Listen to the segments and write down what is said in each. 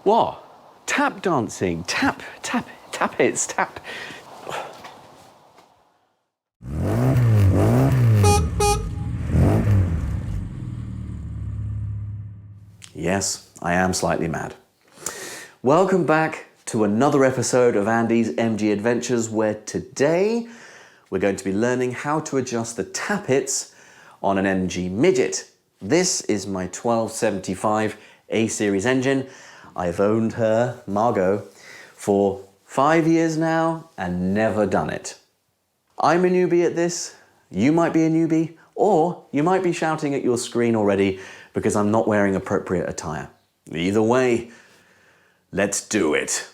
What? Tap dancing, tappets, tap. Yes, I am slightly mad. Welcome back to another episode of Andy's MG Adventures, where today we're going to be learning how to adjust the tappets on an MG Midget. This is my 1275 A Series engine. I've owned her, Margot, for 5 years now and never done it. I'm a newbie at this, you might be a newbie, or you might be shouting at your screen already because I'm not wearing appropriate attire. Either way, let's do it.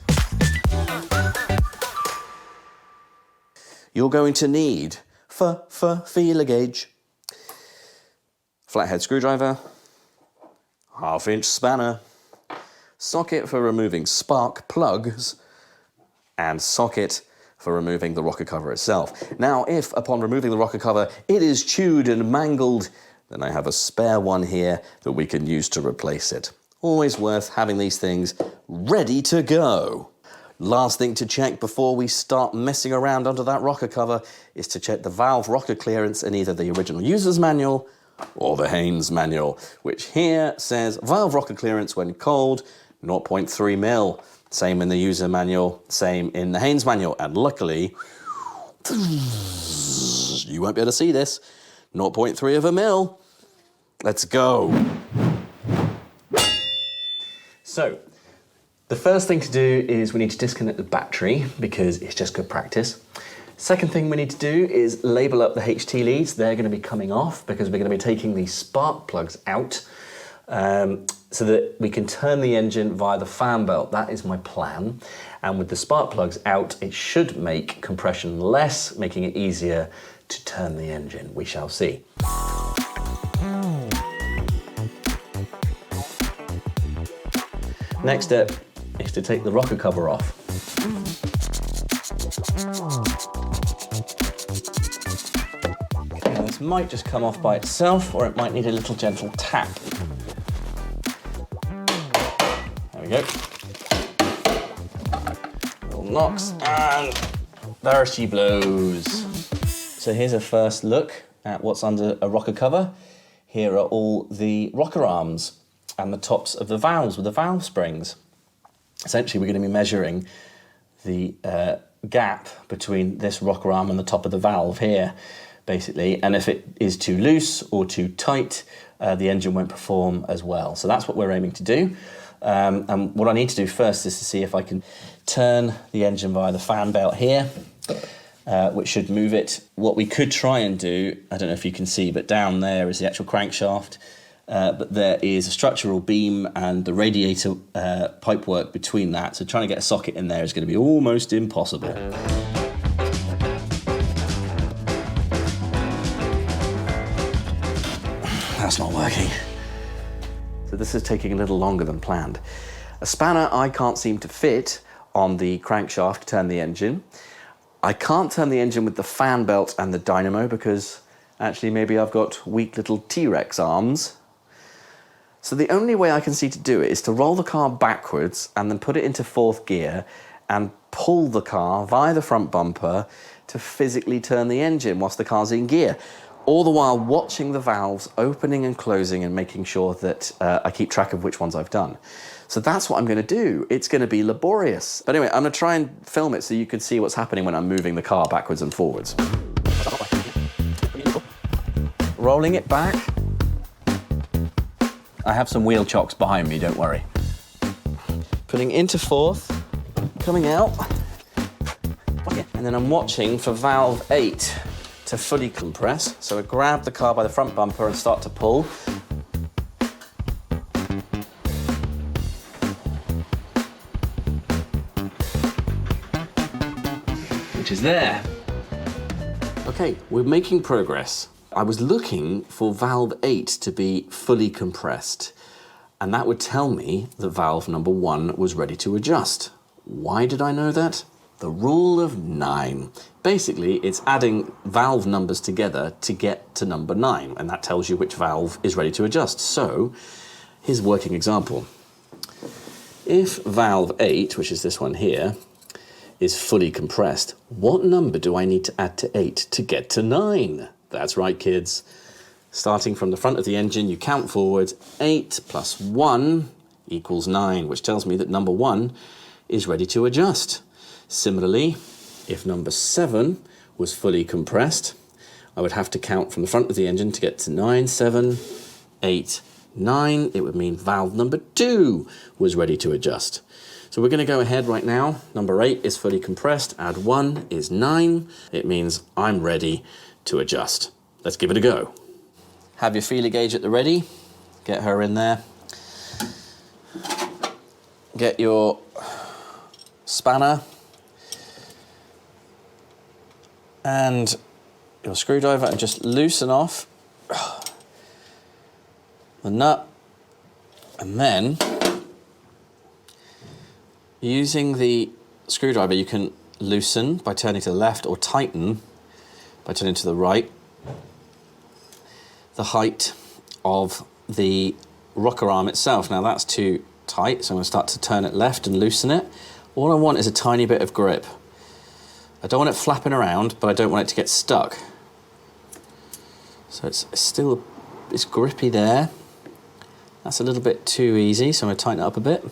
You're going to need feeler gauge, flathead screwdriver, 1/2-inch spanner, socket for removing spark plugs, and socket for removing the rocker cover itself. Now, if upon removing the rocker cover it is chewed and mangled, then I have a spare one here that we can use to replace it. Always worth having these things ready to go. Last thing to check before we start messing around under that rocker cover is to check the valve rocker clearance in either the original user's manual or the Haynes manual, which here says valve rocker clearance when cold, 0.3 mil. Same in the user manual, same in the Haynes manual, and luckily, you won't be able to see this, 0.3 of a mil. Let's go. So, the first thing to do is we need to disconnect the battery because it's just good practice. Second thing we need to do is label up the HT leads. They're going to be coming off because we're going to be taking these spark plugs out so that we can turn the engine via the fan belt. That is my plan. And with the spark plugs out, it should make compression less, making it easier to turn the engine. We shall see. Next step is to take the rocker cover off. Now this might just come off by itself, or it might need a little gentle tap. There we go. Little knocks, and there she blows. So here's a first look at what's under a rocker cover. Here are all the rocker arms and the tops of the valves with the valve springs. Essentially, we're going to be measuring the gap between this rocker arm and the top of the valve here, basically. And if it is too loose or too tight, the engine won't perform as well. So that's what we're aiming to do. And what I need to do first is to see if I can turn the engine via the fan belt here, which should move it. What we could try and do, I don't know if you can see, but down there is the actual crankshaft. But there is a structural beam and the radiator pipework between that, so trying to get a socket in there is going to be almost impossible. That's not working. So this is taking a little longer than planned. A spanner I can't seem to fit on the crankshaft to turn the engine. I can't turn the engine with the fan belt and the dynamo because actually maybe I've got weak little T-Rex arms. So the only way I can see to do it is to roll the car backwards and then put it into 4th gear and pull the car via the front bumper to physically turn the engine whilst the car's in gear. All the while watching the valves opening and closing and making sure that I keep track of which ones I've done. So that's what I'm going to do. It's going to be laborious. But anyway, I'm going to try and film it so you can see what's happening when I'm moving the car backwards and forwards. Rolling it back. I have some wheel chocks behind me, don't worry. Putting into 4th, coming out, and then I'm watching for valve 8 to fully compress. So I grab the car by the front bumper and start to pull. Which is there. Okay, we're making progress. I was looking for valve 8 to be fully compressed, and that would tell me that valve number 1 was ready to adjust. Why did I know that? The rule of 9. Basically, it's adding valve numbers together to get to number 9, and that tells you which valve is ready to adjust. So, here's a working example. If valve 8, which is this one here, is fully compressed, what number do I need to add to 8 to get to 9? That's right, kids. Starting from the front of the engine, you count forward. 8 plus 1 equals 9, which tells me that number 1 is ready to adjust. Similarly, if number 7 was fully compressed, I would have to count from the front of the engine to get to 9, 7, 8, 9. It would mean valve number 2 was ready to adjust. So we're going to go ahead right now. Number 8 is fully compressed, add 1 is 9. It means I'm ready to adjust. Let's give it a go. Have your feeler gauge at the ready. Get her in there. Get your spanner and your screwdriver and just loosen off the nut, and then using the screwdriver you can loosen by turning to the left or tighten by turning to the right the height of the rocker arm itself. Now that's too tight, so I'm going to start to turn it left and loosen it. All I want is a tiny bit of grip. I don't want it flapping around, but I don't want it to get stuck. So it's still, it's grippy there. That's a little bit too easy, so I'm going to tighten it up a bit.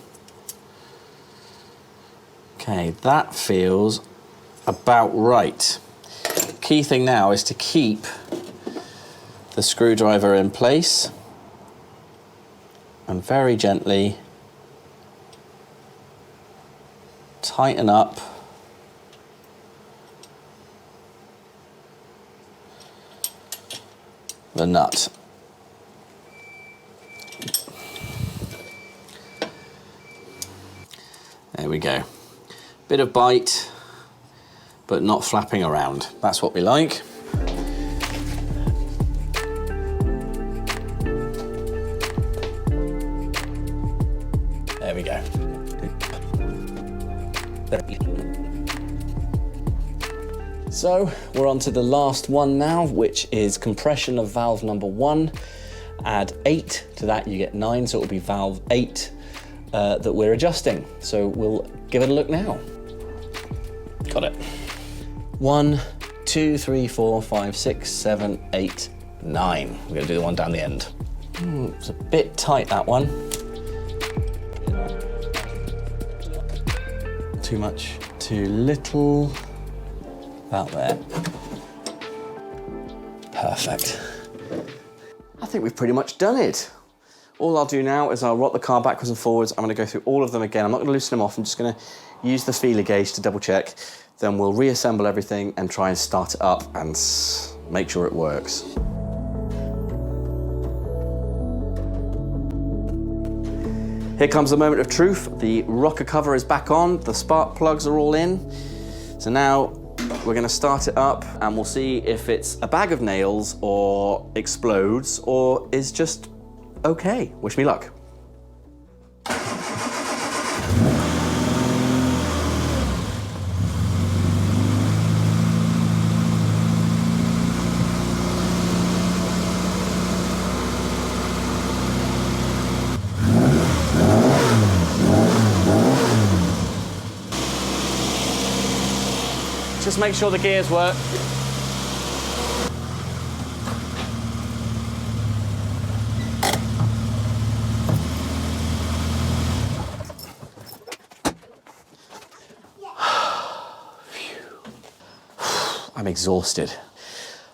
Okay, that feels about right. Key thing now is to keep the screwdriver in place and very gently tighten up the nut. There we go. Bit of bite, but not flapping around. That's what we like. There we go. So we're on to the last one now, which is compression of valve number 1. Add 8 to that, you get 9, so it will be valve 8 that we're adjusting. So we'll give it a look now. Got it. 1, 2, 3, 4, 5, 6, 7, 8, 9. We're gonna do the one down the end. It's a bit tight, that one. Too much, too little. About there. Perfect. I think we've pretty much done it. All I'll do now is I'll rock the car backwards and forwards. I'm going to go through all of them again. I'm not going to loosen them off. I'm just going to use the feeler gauge to double check. Then we'll reassemble everything and try and start it up and make sure it works. Here comes the moment of truth. The rocker cover is back on. The spark plugs are all in. So now we're going to start it up and we'll see if it's a bag of nails or explodes or is just okay. Wish me luck. Just make sure the gears work. I'm exhausted.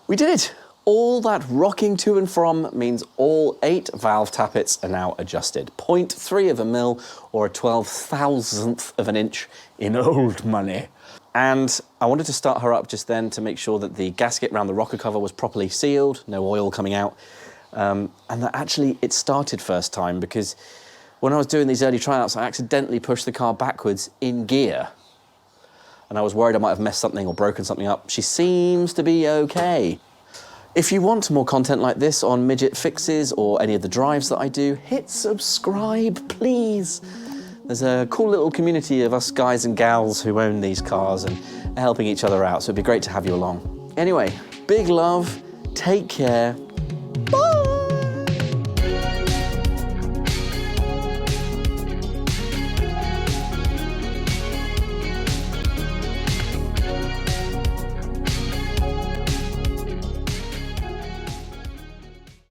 We did it. All that rocking to and from means all 8 valve tappets are now adjusted. 0.3 of a mil or a 12,000th of an inch in old money. And I wanted to start her up just then to make sure that the gasket around the rocker cover was properly sealed, no oil coming out, and that actually it started first time, because when I was doing these early tryouts, I accidentally pushed the car backwards in gear. And I was worried I might have messed something or broken something up. She seems to be okay. If you want more content like this on Midget Fixes or any of the drives that I do, hit subscribe, please. There's a cool little community of us guys and gals who own these cars and are helping each other out, so it'd be great to have you along. Anyway, big love, take care,